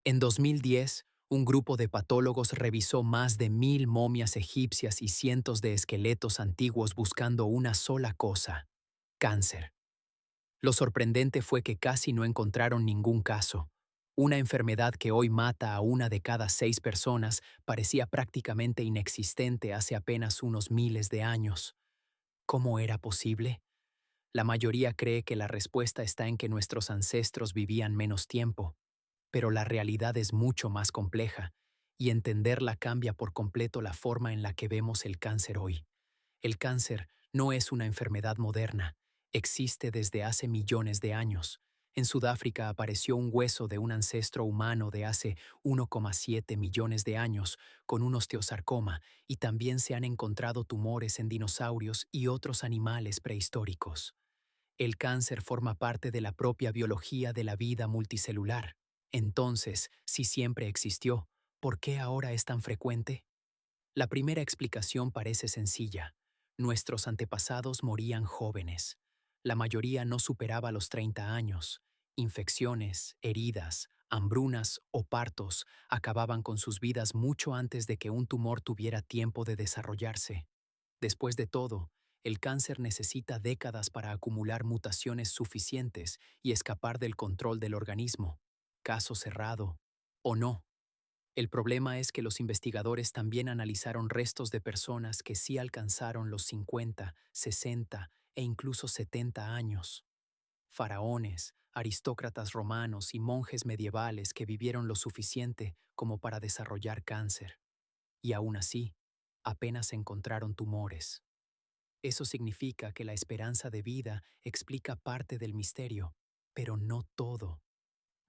En 2010, un grupo de patólogos revisó más de 1000 momias egipcias y cientos de esqueletos antiguos buscando una sola cosa: cáncer. Lo sorprendente fue que casi no encontraron ningún caso. Una enfermedad que hoy mata a 1 de cada 6 personas parecía prácticamente inexistente hace apenas unos miles de años. ¿Cómo era posible? La mayoría cree que la respuesta está en que nuestros ancestros vivían menos tiempo, pero la realidad es mucho más compleja, y entenderla cambia por completo la forma en la que vemos el cáncer hoy. El cáncer no es una enfermedad moderna, existe desde hace millones de años. En Sudáfrica apareció un hueso de un ancestro humano de hace 1,7 millones de años con un osteosarcoma, y también se han encontrado tumores en dinosaurios y otros animales prehistóricos. El cáncer forma parte de la propia biología de la vida multicelular. Entonces, si siempre existió, ¿por qué ahora es tan frecuente? La primera explicación parece sencilla. Nuestros antepasados morían jóvenes. La mayoría no superaba los 30 años. Infecciones, heridas, hambrunas o partos acababan con sus vidas mucho antes de que un tumor tuviera tiempo de desarrollarse. Después de todo, el cáncer necesita décadas para acumular mutaciones suficientes y escapar del control del organismo. Caso cerrado. ¿O no? El problema es que los investigadores también analizaron restos de personas que sí alcanzaron los 50, 60 e incluso 70 años. Faraones, aristócratas romanos y monjes medievales que vivieron lo suficiente como para desarrollar cáncer. Y aún así, apenas encontraron tumores. Eso significa que la esperanza de vida explica parte del misterio, pero no todo.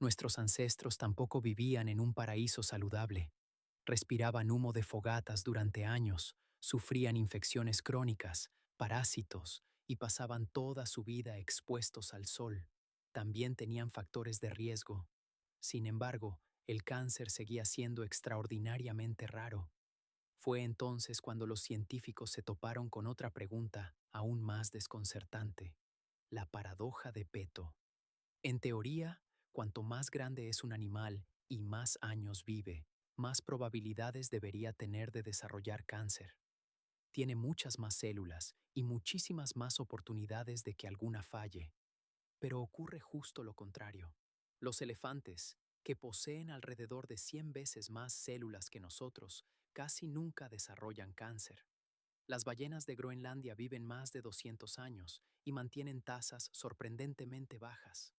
Nuestros ancestros tampoco vivían en un paraíso saludable. Respiraban humo de fogatas durante años, sufrían infecciones crónicas, parásitos y pasaban toda su vida expuestos al sol. También tenían factores de riesgo. Sin embargo, el cáncer seguía siendo extraordinariamente raro. Fue entonces cuando los científicos se toparon con otra pregunta aún más desconcertante: la paradoja de Peto. En teoría, cuanto más grande es un animal y más años vive, más probabilidades debería tener de desarrollar cáncer. Tiene muchas más células y muchísimas más oportunidades de que alguna falle. Pero ocurre justo lo contrario. Los elefantes, que poseen alrededor de 100 veces más células que nosotros, casi nunca desarrollan cáncer. Las ballenas de Groenlandia viven más de 200 años y mantienen tasas sorprendentemente bajas.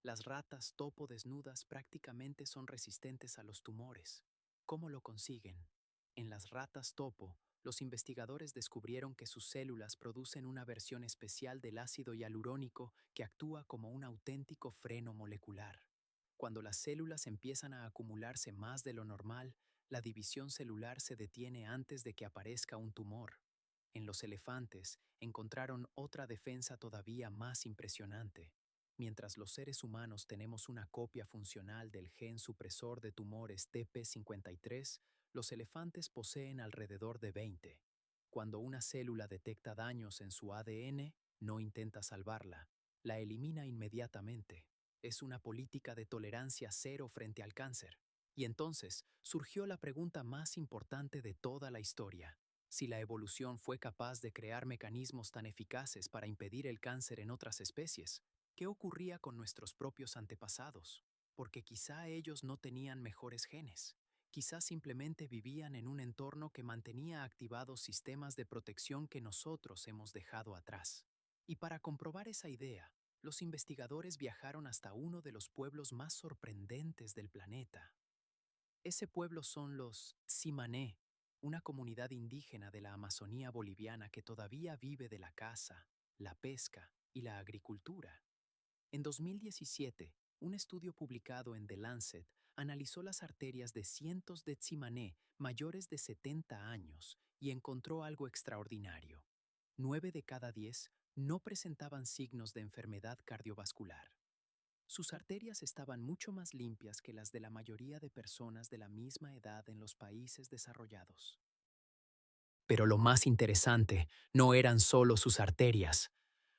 Las ratas topo desnudas prácticamente son resistentes a los tumores. ¿Cómo lo consiguen? En las ratas topo, los investigadores descubrieron que sus células producen una versión especial del ácido hialurónico que actúa como un auténtico freno molecular. Cuando las células empiezan a acumularse más de lo normal, la división celular se detiene antes de que aparezca un tumor. En los elefantes encontraron otra defensa todavía más impresionante. Mientras los seres humanos tenemos una copia funcional del gen supresor de tumores TP53, los elefantes poseen alrededor de 20. Cuando una célula detecta daños en su ADN, no intenta salvarla, la elimina inmediatamente. Es una política de tolerancia cero frente al cáncer. Y entonces surgió la pregunta más importante de toda la historia: si la evolución fue capaz de crear mecanismos tan eficaces para impedir el cáncer en otras especies, ¿qué ocurría con nuestros propios antepasados? Porque quizá ellos no tenían mejores genes. Quizá simplemente vivían en un entorno que mantenía activados sistemas de protección que nosotros hemos dejado atrás. Y para comprobar esa idea, los investigadores viajaron hasta uno de los pueblos más sorprendentes del planeta. Ese pueblo son los Tsimané, una comunidad indígena de la Amazonía boliviana que todavía vive de la caza, la pesca y la agricultura. En 2017, un estudio publicado en The Lancet analizó las arterias de cientos de Tsimané mayores de 70 años y encontró algo extraordinario. 9 de cada 10 no presentaban signos de enfermedad cardiovascular. Sus arterias estaban mucho más limpias que las de la mayoría de personas de la misma edad en los países desarrollados. Pero lo más interesante no eran solo sus arterias.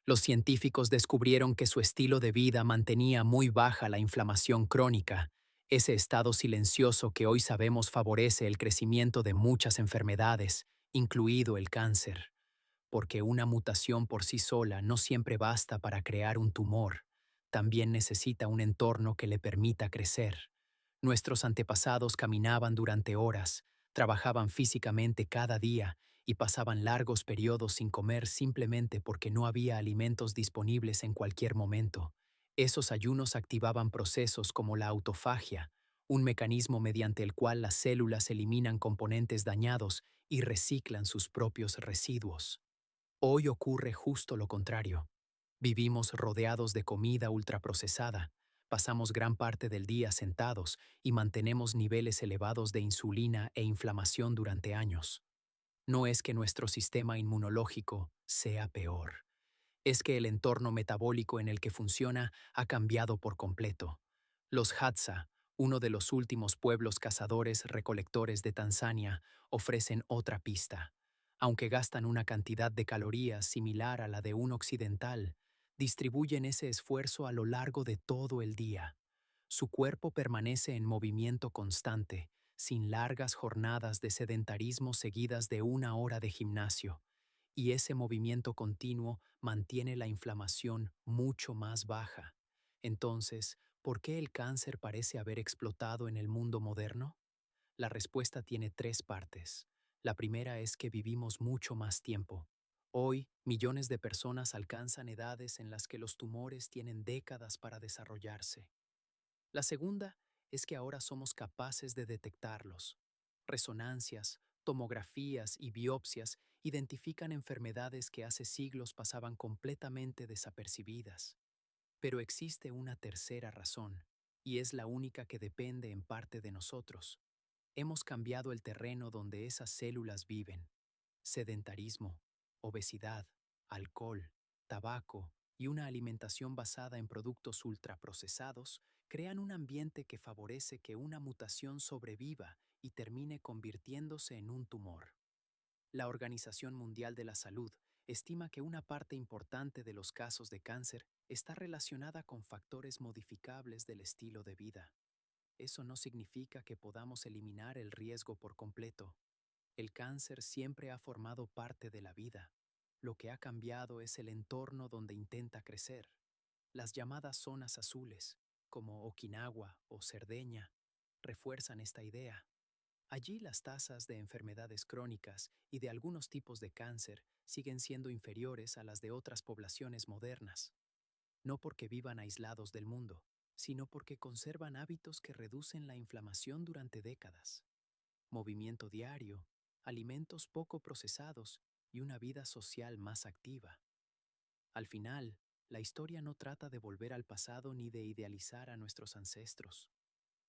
Los científicos descubrieron que su estilo de vida mantenía muy baja la inflamación crónica. ese estado silencioso que hoy sabemos favorece el crecimiento de muchas enfermedades, incluido el cáncer, porque una mutación por sí sola no siempre basta para crear un tumor, también necesita un entorno que le permita crecer. Nuestros antepasados caminaban durante horas, trabajaban físicamente cada día y pasaban largos periodos sin comer simplemente porque no había alimentos disponibles en cualquier momento. Esos ayunos activaban procesos como la autofagia, un mecanismo mediante el cual las células eliminan componentes dañados y reciclan sus propios residuos. Hoy ocurre justo lo contrario. Vivimos rodeados de comida ultraprocesada, pasamos gran parte del día sentados y mantenemos niveles elevados de insulina e inflamación durante años. No es que nuestro sistema inmunológico sea peor, es que el entorno metabólico en el que funciona ha cambiado por completo. Los Hadza, uno de los últimos pueblos cazadores-recolectores de Tanzania, ofrecen otra pista. Aunque gastan una cantidad de calorías similar a la de un occidental, distribuyen ese esfuerzo a lo largo de todo el día. Su cuerpo permanece en movimiento constante, sin largas jornadas de sedentarismo seguidas de una hora de gimnasio, y ese movimiento continuo mantiene la inflamación mucho más baja. Entonces, ¿por qué el cáncer parece haber explotado en el mundo moderno? La respuesta tiene tres partes. La primera es que vivimos mucho más tiempo. Hoy, millones de personas alcanzan edades en las que los tumores tienen décadas para desarrollarse. La segunda es que ahora somos capaces de detectarlos. Resonancias, tomografías y biopsias identifican enfermedades que hace siglos pasaban completamente desapercibidas. Pero existe una tercera razón, y es la única que depende en parte de nosotros. Hemos cambiado el terreno donde esas células viven. Sedentarismo, obesidad, alcohol, tabaco y una alimentación basada en productos ultraprocesados crean un ambiente que favorece que una mutación sobreviva y termine convirtiéndose en un tumor. La Organización Mundial de la Salud estima que una parte importante de los casos de cáncer está relacionada con factores modificables del estilo de vida. Eso no significa que podamos eliminar el riesgo por completo. El cáncer siempre ha formado parte de la vida. Lo que ha cambiado es el entorno donde intenta crecer. Las llamadas zonas azules, como Okinawa o Cerdeña, refuerzan esta idea. Allí las tasas de enfermedades crónicas y de algunos tipos de cáncer siguen siendo inferiores a las de otras poblaciones modernas, no porque vivan aislados del mundo, sino porque conservan hábitos que reducen la inflamación durante décadas. Movimiento diario, alimentos poco procesados y una vida social más activa. Al final, la historia no trata de volver al pasado ni de idealizar a nuestros ancestros.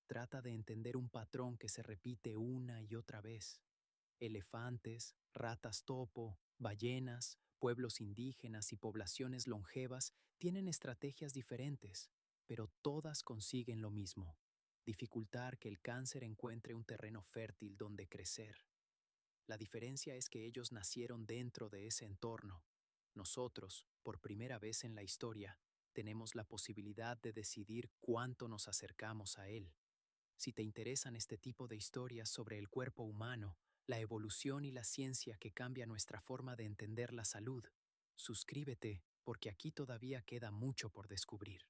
Trata de entender un patrón que se repite una y otra vez. Elefantes, ratas topo, ballenas, pueblos indígenas y poblaciones longevas tienen estrategias diferentes, pero todas consiguen lo mismo: dificultar que el cáncer encuentre un terreno fértil donde crecer. La diferencia es que ellos nacieron dentro de ese entorno. Nosotros, por primera vez en la historia, tenemos la posibilidad de decidir cuánto nos acercamos a él. Si te interesan este tipo de historias sobre el cuerpo humano, la evolución y la ciencia que cambia nuestra forma de entender la salud, suscríbete porque aquí todavía queda mucho por descubrir.